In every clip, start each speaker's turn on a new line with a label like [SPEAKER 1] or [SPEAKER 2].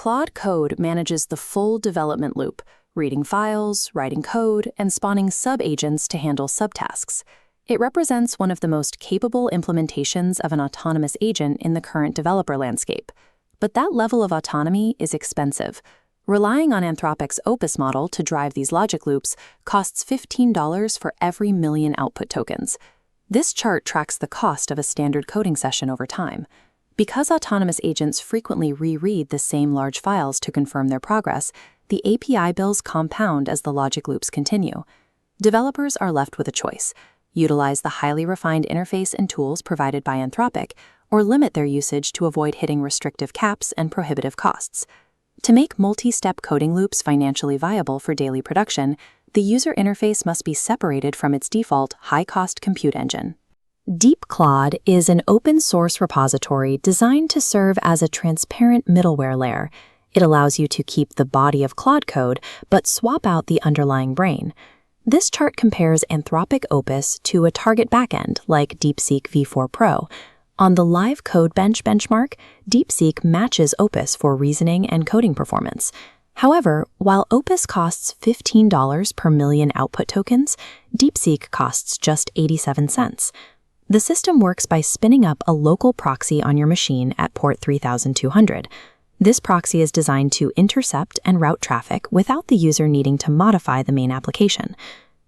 [SPEAKER 1] Claude Code manages the full development loop, reading files, writing code, and spawning sub-agents to handle subtasks. It represents one of the most capable implementations of an autonomous agent in the current developer landscape. But that level of autonomy is expensive. Relying on Anthropic's Opus model to drive these logic loops costs $15 for every million output tokens. This chart tracks the cost of a standard coding session over time. Because autonomous agents frequently reread the same large files to confirm their progress, the API bills compound as the logic loops continue. Developers are left with a choice: utilize the highly refined interface and tools provided by Anthropic, or limit their usage to avoid hitting restrictive caps and prohibitive costs. To make multi-step coding loops financially viable for daily production, the user interface must be separated from its default high-cost compute engine. DeepClaude is an open-source repository designed to serve as a transparent middleware layer. It allows you to keep the body of Claude code, but swap out the underlying brain. This chart compares Anthropic Opus to a target backend like DeepSeek V4 Pro. On the live code bench benchmark, DeepSeek matches Opus for reasoning and coding performance. However, while Opus costs $15 per million output tokens, DeepSeek costs just 87 cents. The system works by spinning up a local proxy on your machine at port 3200. This proxy is designed to intercept and route traffic without the user needing to modify the main application.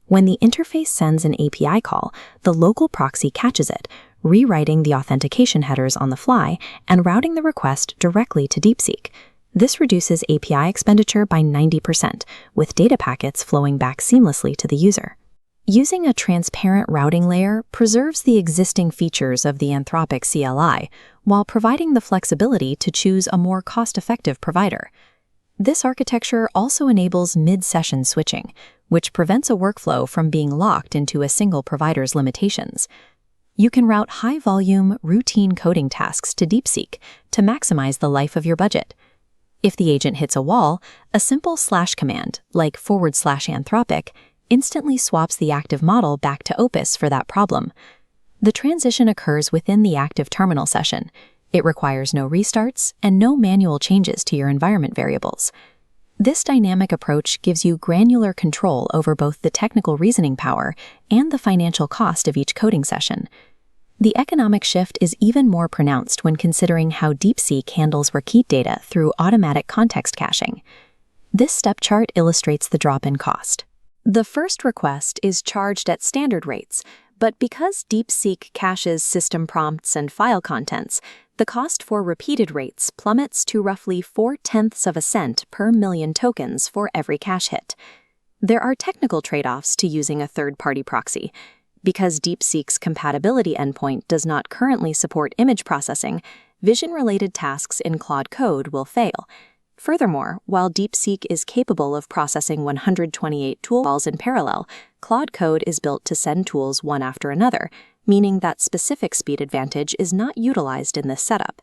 [SPEAKER 1] When the interface sends an API call, the local proxy catches it, rewriting the authentication headers on the fly and routing the request directly to DeepSeek. This reduces API expenditure by 90%, with data packets flowing back seamlessly to the user. Using a transparent routing layer preserves the existing features of the Anthropic CLI, while providing the flexibility to choose a more cost-effective provider. This architecture also enables mid-session switching, which prevents a workflow from being locked into a single provider's limitations. You can route high-volume, routine coding tasks to DeepSeek to maximize the life of your budget. If the agent hits a wall, a simple / command, like /Anthropic, instantly swaps the active model back to Opus for that problem. The transition occurs within the active terminal session. It requires no restarts and no manual changes to your environment variables. This dynamic approach gives you granular control over both the technical reasoning power and the financial cost of each coding session. The economic shift is even more pronounced when considering how DeepSeek handles repeat data through automatic context caching. This step chart illustrates the drop in cost. The first request is charged at standard rates, but because DeepSeek caches system prompts and file contents, the cost for repeated rates plummets to roughly 0.4 cents per million tokens for every cache hit. There are technical trade-offs to using a third-party proxy. Because DeepSeek's compatibility endpoint does not currently support image processing, vision-related tasks in Claude Code will fail. Furthermore, while DeepSeek is capable of processing 128 tool calls in parallel, Claude Code is built to send tools one after another, meaning that specific speed advantage is not utilized in this setup.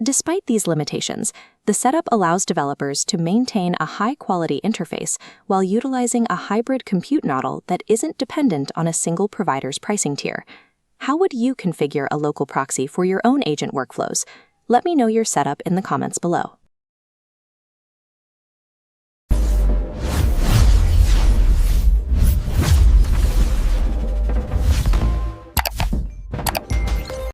[SPEAKER 1] Despite these limitations, the setup allows developers to maintain a high-quality interface while utilizing a hybrid compute model that isn't dependent on a single provider's pricing tier. How would you configure a local proxy for your own agent workflows? Let me know your setup in the comments below.